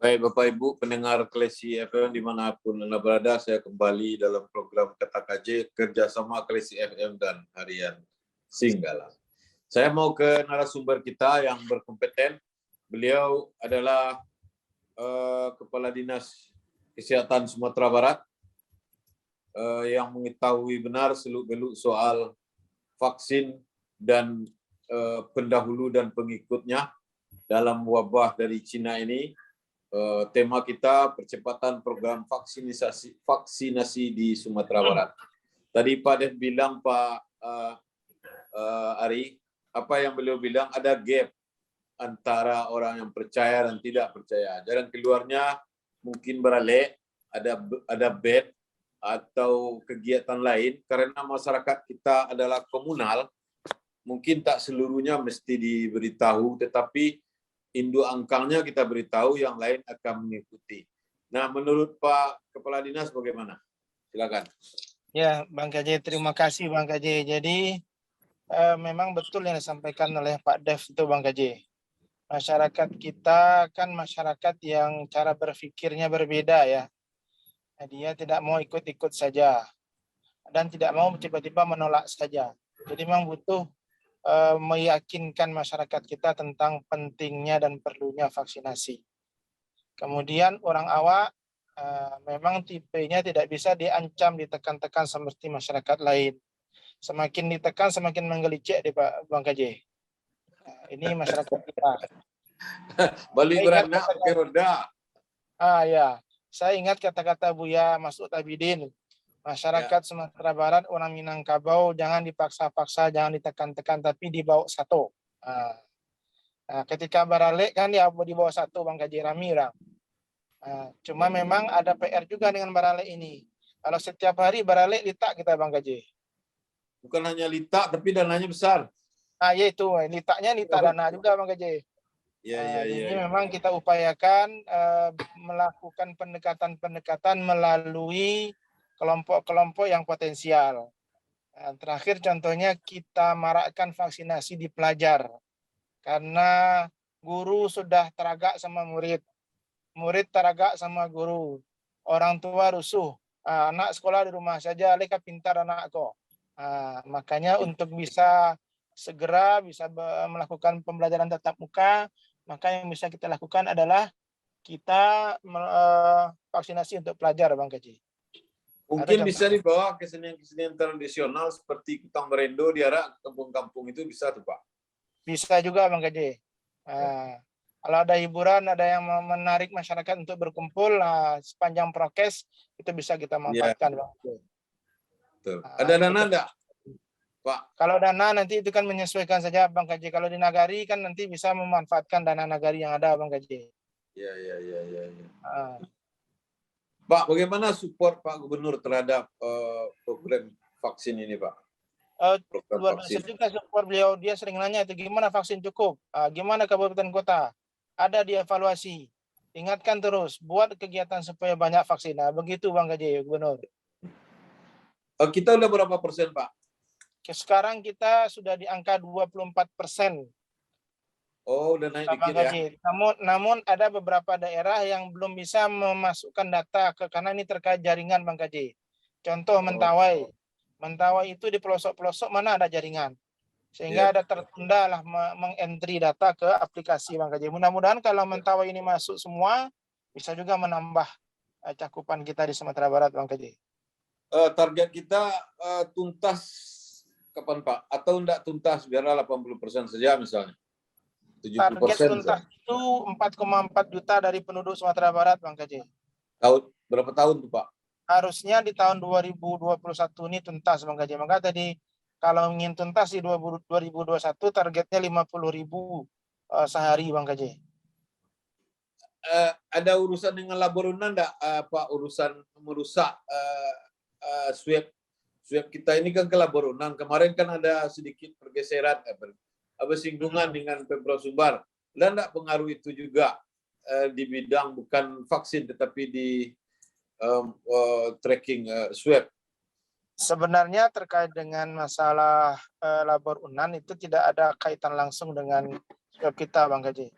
Baik Bapak Ibu pendengar Klesi FM dimanapun Anda berada, saya kembali dalam program Kata KJ kerjasama Klesi FM dan Harian Singgala. Saya mau ke narasumber kita yang berkompeten. Beliau adalah Kepala Dinas Kesehatan Sumatera Barat yang mengetahui benar seluk-beluk soal vaksin dan pendahulu dan pengikutnya dalam wabah dari Cina ini. Tema kita percepatan program vaksinasi di Sumatera Barat. Tadi Pak Dev bilang, Pak Ari, apa yang beliau bilang, ada gap antara orang yang percaya dan tidak percaya. Jalan keluarnya mungkin beralih, ada bed atau kegiatan lain, karena masyarakat kita adalah komunal, mungkin tak seluruhnya mesti diberitahu, tetapi induk angkangnya kita beritahu, yang lain akan mengikuti. Nah, menurut Pak Kepala Dinas bagaimana? Silakan. Ya, Bang KJ, terima kasih Bang KJ. Jadi memang betul yang disampaikan oleh Pak Dev itu Bang KJ. Masyarakat kita kan masyarakat yang cara berpikirnya berbeda ya. Dia tidak mau ikut-ikut saja dan tidak mau tiba-tiba menolak saja. Jadi memang butuh meyakinkan masyarakat kita tentang pentingnya dan perlunya vaksinasi. Kemudian orang awak memang tipenya tidak bisa diancam, ditekan-tekan seperti masyarakat lain. Semakin ditekan semakin menggelicik deh Pak Bang KJ. Ini masyarakat kita. Balik beranak pakai roda. Ya, saya ingat kata-kata Buya Masud Abidin. Masyarakat Sumatera Barat, orang Minangkabau, jangan dipaksa-paksa, jangan ditekan-tekan, tapi dibawa satu. Nah, ketika baralik kan ya dibawa satu Bang KJ Rami orang. Cuma memang ada PR juga dengan baralik ini. Kalau setiap hari baralik litak kita Bang KJ. Bukan hanya litak, tapi dananya besar. Ya itu, litaknya litak dana juga Bang KJ. Jadi memang kita upayakan melakukan pendekatan-pendekatan melalui kelompok-kelompok yang potensial. Terakhir contohnya kita marakkan vaksinasi di pelajar. Karena guru sudah teragak sama murid. Murid teragak sama guru. Orang tua rusuh. Anak sekolah di rumah saja, leka pintar anakku. Makanya untuk bisa segera bisa melakukan pembelajaran tatap muka, maka yang bisa kita lakukan adalah kita vaksinasi untuk pelajar Bang KJ. Mungkin bisa dibawa kesenian-kesenian tradisional seperti kutang berendo, diarak kampung-kampung itu bisa tuh Pak? Bisa juga Bang KJ. Kalau ada hiburan, ada yang menarik masyarakat untuk berkumpul, sepanjang prokes itu bisa kita manfaatkan Bang KJ. Ada dana enggak Pak? Kalau dana nanti itu kan menyesuaikan saja Bang KJ. Kalau di Nagari kan nanti bisa memanfaatkan dana Nagari yang ada Bang KJ. Iya. Pak, bagaimana support Pak Gubernur terhadap program vaksin ini, Pak? Luar biasa juga support beliau. Dia sering nanya itu gimana vaksin cukup, gimana kabupaten kota. Ada dievaluasi. Ingatkan terus, buat kegiatan supaya banyak vaksin. Begitu Bang KJ, Gubernur. Kita udah berapa persen, Pak? Sekarang kita sudah di angka 24%. Oh, udah naik dikit ya. Namun ada beberapa daerah yang belum bisa memasukkan data karena ini terkait jaringan Bang KJ. Contoh Mentawai. Mentawai itu di pelosok-pelosok mana ada jaringan. Sehingga ada tertunda lah mengentry data ke aplikasi Bang KJ. Mudah-mudahan kalau Mentawai ini masuk semua, bisa juga menambah cakupan kita di Sumatera Barat Bang KJ. Target kita tuntas kapan Pak? Atau enggak tuntas biarlah 80% saja misalnya? 70% Target tuntas itu 4,4 juta dari penduduk Sumatera Barat, Bang KJ. Berapa tahun tuh, Pak? Harusnya di tahun 2021 ini tuntas, Bang KJ. Maka tadi kalau ingin tuntas di 2021 targetnya 50.000 sehari, Bang KJ. Ada urusan dengan laboratorium enggak, Pak? Urusan merusak swab kita ini kan ke laboratorium. Kemarin kan ada sedikit pergeseran, bersinggungan dengan Pemprov Sumbar. Dan enggak pengaruh itu juga di bidang bukan vaksin tetapi di tracking swab? Sebenarnya terkait dengan masalah labor unan itu tidak ada kaitan langsung dengan swab kita Bang KJ.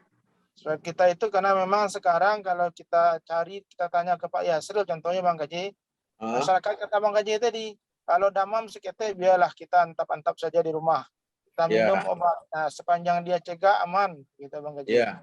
Surat kita itu karena memang sekarang kalau kita cari, kita tanya ke Pak Yasril, contohnya Bang Gaji, masyarakat kata Bang Gaji tadi, kalau damam sekete biarlah kita antap-antap saja di rumah. Kita minum obat. Nah, sepanjang dia cegah aman, gitu Bang Gaji. Nah,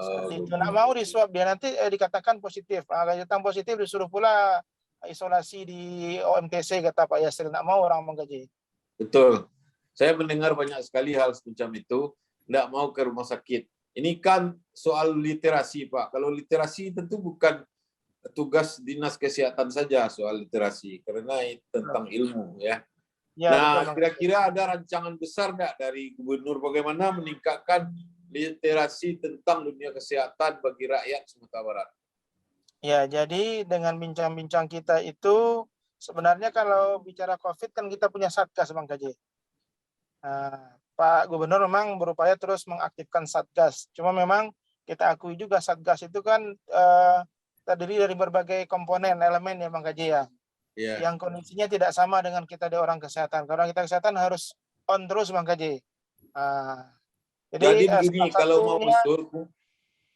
seperti itu. Nggak mau disuap dia nanti dikatakan positif. Kalau datang positif disuruh pula isolasi di OMTC kata Pak Yasril. Nggak mau orang Bang Gaji. Betul. Saya mendengar banyak sekali hal semacam itu. Nggak mau ke rumah sakit. Ini kan soal literasi, Pak. Kalau literasi tentu bukan tugas dinas kesehatan saja soal literasi, karena tentang ilmu ya. Nah, kira-kira ada rancangan besar nggak dari gubernur bagaimana meningkatkan literasi tentang dunia kesehatan bagi rakyat Sumatera Barat? Ya, jadi dengan bincang-bincang kita itu sebenarnya kalau bicara COVID kan kita punya Satgas, Bang Gaji. Nah, Pak Gubernur memang berupaya terus mengaktifkan Satgas. Cuma memang kita akui juga Satgas itu kan terdiri dari berbagai komponen, elemen ya Bang Gaji ya. Yang kondisinya tidak sama dengan kita di orang kesehatan. Karena kita kesehatan harus on terus Bang Gaji. Jadi begini, kalau mau usul,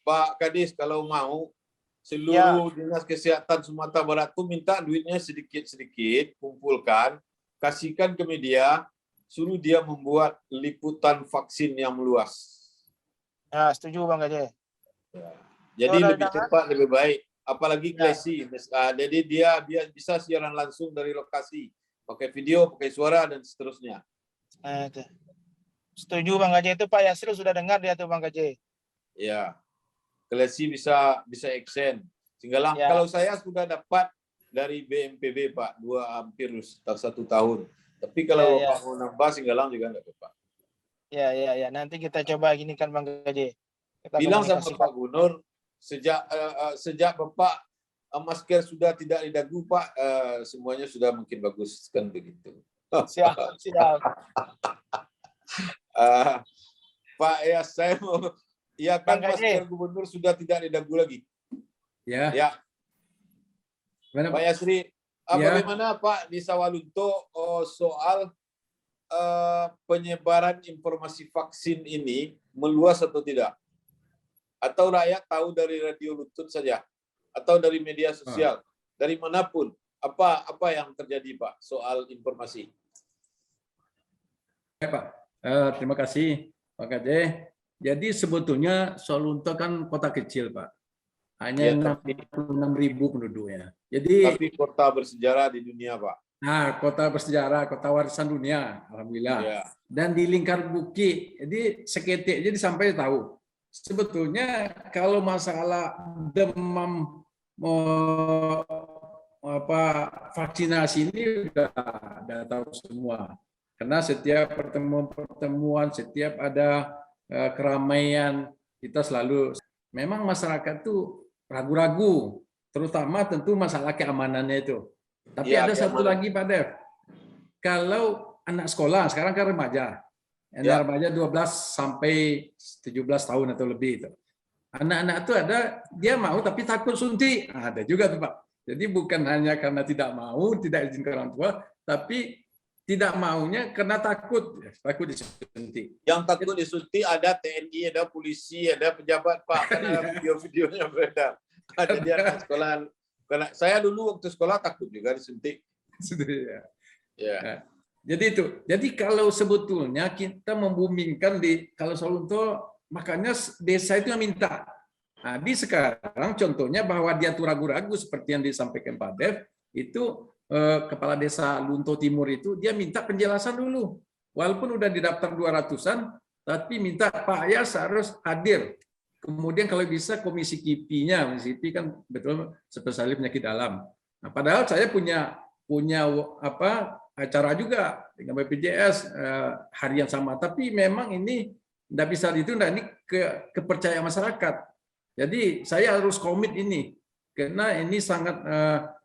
Pak Kadis, kalau mau seluruh dinas kesehatan Sumatera Barat itu minta duitnya sedikit-sedikit, kumpulkan, kasihkan ke media, suruh dia membuat liputan vaksin yang meluas. Ya, setuju Bang Gaji. Jadi lebih cepat, lebih baik. Apalagi klesi. Jadi dia bisa siaran langsung dari lokasi. Pakai video, pakai suara, dan seterusnya. Setuju Bang Gaji. Itu Pak Yasril sudah dengar dia tuh Bang Gaji. Ya. Klesi bisa extend. Sehingga kalau saya sudah dapat dari BNPB Pak, hampir 1 tahun. Tapi kalau Bapak mau nambah Singgalang juga enggak apa-apa. Ya. Nanti kita coba gini kan Bang Gaji. Bilang sama Pak Gubernur, sejak Bapak masker sudah tidak di dagu Pak, semuanya sudah makin bagus kan begitu. Siap. Pak ya, saya mau kan masker Gubernur sudah tidak di dagu lagi. Ya. Pak Yasri, bagaimana Pak di Sawalunto soal penyebaran informasi vaksin ini meluas atau tidak? Atau rakyat tahu dari radio Lutut saja? Atau dari media sosial? Dari manapun? Apa yang terjadi Pak soal informasi? Ya Pak, terima kasih Pak Kade. Jadi sebetulnya Sawalunto kan kota kecil Pak. Hanya 66.000 penduduknya. Tapi kota bersejarah di dunia, Pak. Nah, kota bersejarah, kota warisan dunia, alhamdulillah. Dan di lingkar Bukit, jadi seketik jadi sampai tahu. Sebetulnya kalau masalah demam vaksinasi ini udah tahu semua. Karena setiap pertemuan, setiap ada keramaian, kita selalu memang masyarakat tuh ragu-ragu, terutama tentu masalah keamanannya itu. Tapi ada satu lagi Pak Dev, kalau anak sekolah, sekarang kan remaja, remaja 12 sampai 17 tahun atau lebih itu. Anak-anak itu ada, dia mau tapi takut suntik, ada juga tuh Pak. Jadi bukan hanya karena tidak mau, tidak izin ke orang tua, tapi tidak maunya karena takut disuntik. Yang takut disuntik ada TNI, ada polisi, ada pejabat Pak, karena video-videonya beredar. Ada di anak sekolah. Karena saya dulu waktu sekolah takut juga disuntik. Ya. Jadi itu. Jadi kalau sebetulnya kita membumingkan kalau Sawalunto, makanya desa itu yang minta. Nah, di sekarang contohnya bahwa dia tuh ragu-ragu seperti yang disampaikan Pak Dev, itu Kepala Desa Lunto Timur itu dia minta penjelasan dulu. Walaupun udah didaftar 200-an, tapi minta Pak Yas harus hadir. Kemudian kalau bisa komisi KIPI-nya, komisi KIPI kan betul spesialis penyakit dalam. Nah, padahal saya punya acara juga dengan BPJS hari yang sama, tapi memang ini tidak bisa ditunda, ini kepercayaan masyarakat. Jadi saya harus komit ini karena ini sangat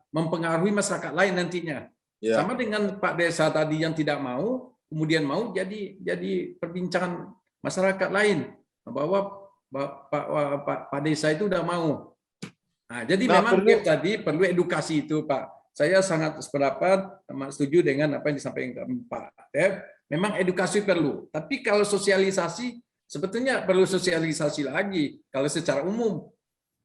mempengaruhi masyarakat lain nantinya. Sama dengan Pak Desa tadi yang tidak mau, kemudian mau jadi perbincangan masyarakat lain bahwa Pak Desa itu udah mau. Nah, jadi memang perlu edukasi itu Pak. Saya sangat sependapat, setuju dengan apa yang disampaikan Pak Dev. Memang edukasi perlu. Tapi kalau sosialisasi Sebetulnya perlu sosialisasi lagi kalau secara umum.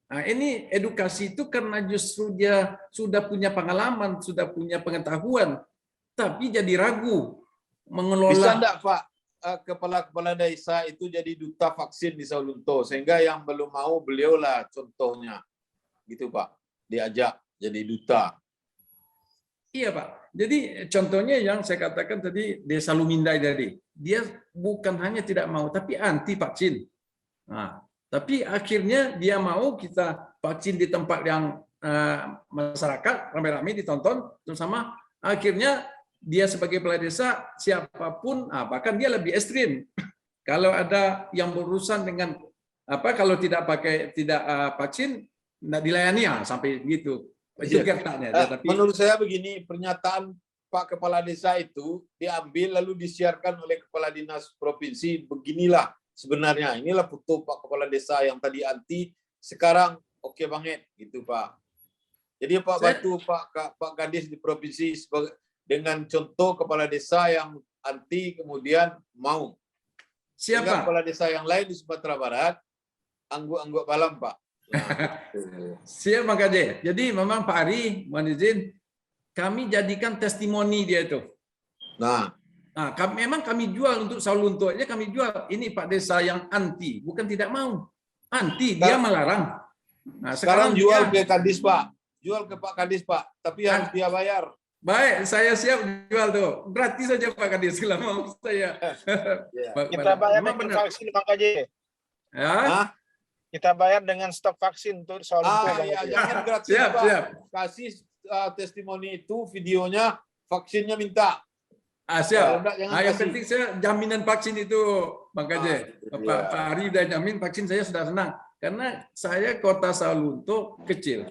Nah, ini edukasi itu karena justru dia sudah punya pengalaman, sudah punya pengetahuan, tapi jadi ragu mengelola. Bisa enggak Pak, kepala-kepala desa itu jadi duta vaksin di Saulunto, sehingga yang belum mau beliaulah contohnya, gitu Pak, diajak jadi duta. Iya Pak. Jadi contohnya yang saya katakan tadi Desa Lumindai tadi, dia bukan hanya tidak mau, tapi anti vaksin. Nah, tapi akhirnya dia mau kita vaksin di tempat yang masyarakat ramai-ramai ditonton, terutama akhirnya dia sebagai kepala desa siapapun, bahkan dia lebih ekstrim. Kalau ada yang berurusan dengan kalau tidak vaksin, tidak dilayani sampai begitu. Tapi menurut saya begini, pernyataan Pak Kepala Desa itu diambil lalu disiarkan oleh Kepala Dinas Provinsi, beginilah sebenarnya, inilah foto Pak Kepala Desa yang tadi anti, sekarang oke banget gitu Pak. Jadi Pak bantu Pak Kadis di provinsi dengan contoh Kepala Desa yang anti kemudian mau. Siapa? Sehingga Kepala Desa yang lain di Sumatera Barat angguk-angguk balam Pak. Siap Bang Kade. Jadi memang Pak Ari, mohon izin, kami jadikan testimoni dia itu. Memang kami jual untuk Saulunto aja, kami jual. Ini Pak Desa yang anti, bukan tidak mau. Anti, dia melarang. Nah, sekarang jual ke Kadis Pak. Jual ke Pak Kadis Pak, tapi harus dia bayar. Baik, saya siap jual tuh. Gratis saja Pak Kadis kalau mau saya. Kita bayar dengan vaksin Bang Kaji. Ya. Kita bayar dengan stok vaksin untuk Saulunto. Jangan gratis siap, Pak. Siap. Kasih testimoni itu, videonya, vaksinnya minta. Siap. Yang penting saya jaminan vaksin itu Bang Kaje. Pak Ari udah jamin vaksin, saya sudah senang. Karena saya kota Saulunto kecil.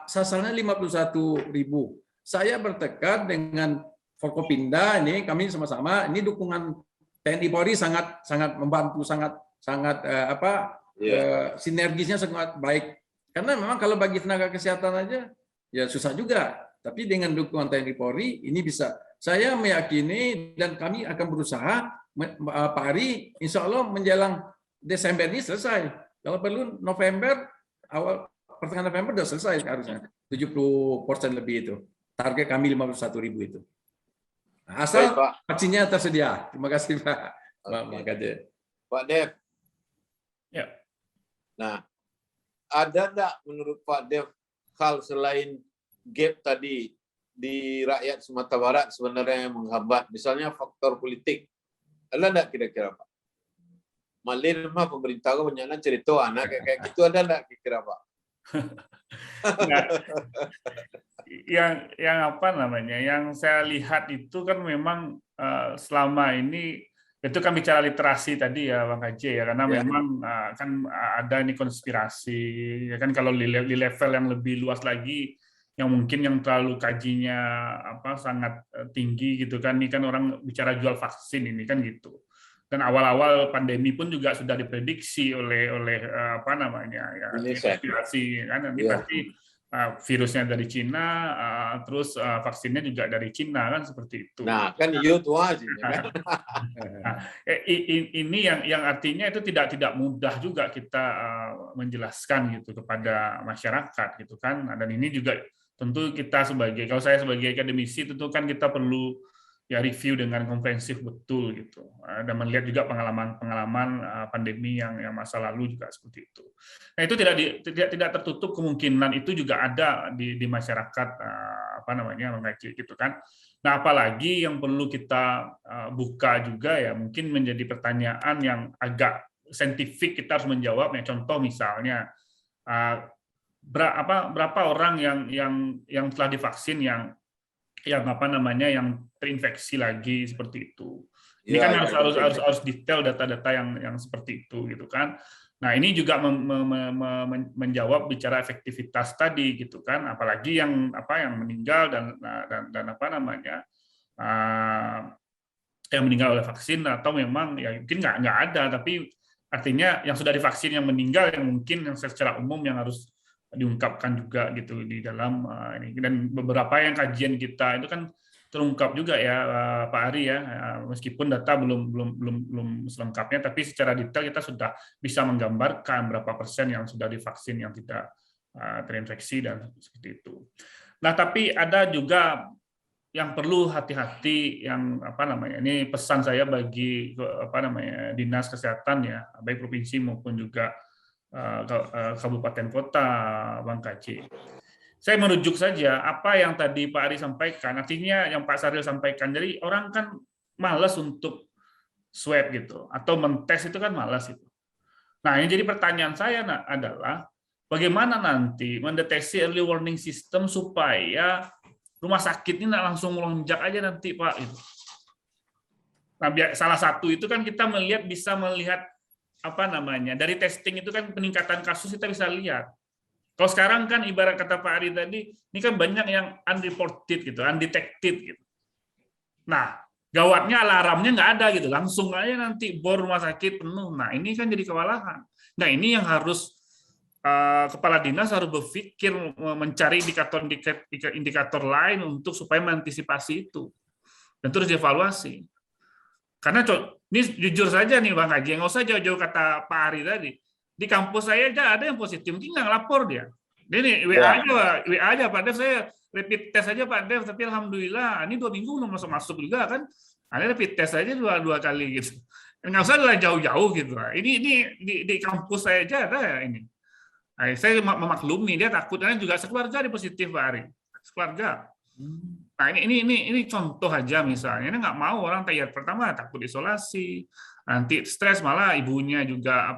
Sasarannya 51.000. Saya bertekad dengan Forkopimda ini, kami sama-sama, ini dukungan TNI Polri sangat membantu, sangat sinergisnya sangat baik. Karena memang kalau bagi tenaga kesehatan aja ya susah juga. Tapi dengan dukungan TNI Polri ini bisa. Saya meyakini dan kami akan berusaha Pak Ari, insya Allah menjelang Desember ini selesai. Kalau perlu November, pertengahan November sudah selesai harusnya. 70% lebih itu. Target kami 51.000 itu. Asal vaksinnya tersedia. Terima kasih Pak. Pak Dev. Ya. Nah, ada enggak menurut Pak Dev hal selain gap tadi di rakyat Sumatera Barat sebenarnya yang menghambat, misalnya faktor politik? Ada enggak kira-kira Pak? Malin mah pemerintah banyak cerita anak kayak gitu, ada enggak kira-kira Pak? Yang apa namanya? Yang saya lihat itu kan memang selama ini itu kan bicara literasi tadi ya Bang Kaje ya, karena memang kan ada ini konspirasi ya kan, kalau di level yang lebih luas lagi yang mungkin yang terlalu kajinya sangat tinggi gitu kan, ini kan orang bicara jual vaksin ini kan gitu. Dan awal-awal pandemi pun juga sudah diprediksi oleh konspirasi kan, nanti pasti virusnya dari Cina, terus vaksinnya juga dari Cina kan, seperti itu. Nah, kan itu aja. Ini yang artinya itu tidak mudah juga kita menjelaskan gitu kepada masyarakat gitu kan. Dan ini juga tentu kita kalau saya sebagai akademisi tentu kan kita perlu review dengan komprehensif betul gitu, dan melihat juga pengalaman pandemi yang masa lalu juga seperti itu. Nah, itu tidak tertutup kemungkinan itu juga ada di masyarakat gitu kan. Nah, apalagi yang perlu kita buka juga ya, mungkin menjadi pertanyaan yang agak saintifik kita harus menjawabnya. Contoh misalnya berapa orang yang telah divaksin yang terinfeksi lagi seperti itu. Ini kan harus detail data-data yang seperti itu gitu kan. Nah, ini juga menjawab bicara efektivitas tadi gitu kan, apalagi yang meninggal dan yang meninggal oleh vaksin, atau memang ya mungkin nggak ada, tapi artinya yang sudah divaksin yang meninggal yang mungkin yang secara umum yang harus diungkapkan juga gitu di dalam ini. Dan beberapa yang kajian kita itu kan terungkap juga ya Pak Ari ya, meskipun data belum selengkapnya, tapi secara detail kita sudah bisa menggambarkan berapa persen yang sudah divaksin yang tidak terinfeksi dan seperti itu. Nah, tapi ada juga yang perlu hati-hati, yang ini pesan saya bagi dinas kesehatan ya, baik provinsi maupun juga kabupaten kota, Bang KJ. Saya merujuk saja apa yang tadi Pak Ari sampaikan, artinya yang Pak Saril sampaikan. Jadi orang kan malas untuk swab gitu, atau mentes itu kan malas itu. Nah, yang jadi pertanyaan saya adalah bagaimana nanti mendeteksi early warning system supaya rumah sakit ini nggak langsung melonjak aja nanti Pak. Gitu. Nah, salah satu itu kan kita bisa melihat dari testing itu kan peningkatan kasus kita bisa lihat. Kalau sekarang kan ibarat kata Pak Ari tadi, ini kan banyak yang unreported gitu, undetected gitu. Nah, gawatnya alarmnya nggak ada gitu, langsung aja nanti bor rumah sakit penuh. Nah, ini kan jadi kewalahan. Nah, ini yang harus kepala dinas harus berpikir mencari indikator lain untuk supaya mengantisipasi itu dan terus dievaluasi. Karena ini jujur saja nih Bang Haji, nggak usah jauh-jauh kata Pak Ari tadi. Di kampus saya aja ada yang positif, mungkin nggak lapor dia. Ini WA aja Pak Dev, saya rapid test aja Pak Dev, tapi alhamdulillah ini 2 minggu belum masuk juga kan. Ada rapid test aja dua kali gitu. Nggak usah lah jauh-jauh gitu. Ini di kampus saya aja ada ya ini. Nah, saya memaklumi dia takutnya juga sekeluarga di positif Pak Ari, sekeluarga. Nah ini contoh aja misalnya, ini nggak mau orang pertama takut isolasi, nanti stres malah ibunya juga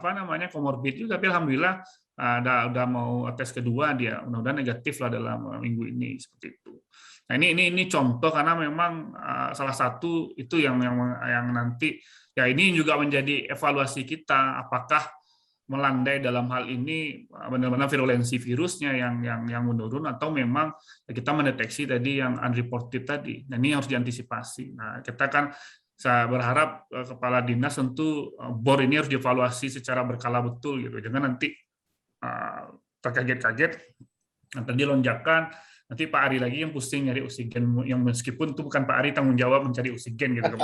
komorbid juga, tapi alhamdulillah udah mau tes kedua dia, mudah-mudahan negatif lah dalam minggu ini seperti itu. Nah ini contoh karena memang salah satu itu yang nanti ya ini juga menjadi evaluasi kita apakah melandai dalam hal ini benar-benar virulensi virusnya yang menurun atau memang kita mendeteksi tadi yang unreported tadi. Nah, ini harus diantisipasi. Nah, kita kan saya berharap kepala dinas tentu BOR ini harus dievaluasi secara berkala betul gitu. Jangan nanti terkaget-kaget nanti lonjakan, nanti Pak Ari lagi yang pusing nyari oksigen, yang meskipun itu bukan Pak Ari tanggung jawab mencari oksigen gitu.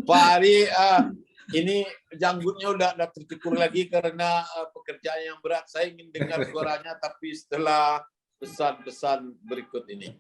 Pak Ari ini janggutnya udah tercukur lagi karena pekerjaan yang berat. Saya ingin dengar suaranya, tapi setelah pesan-pesan berikut ini.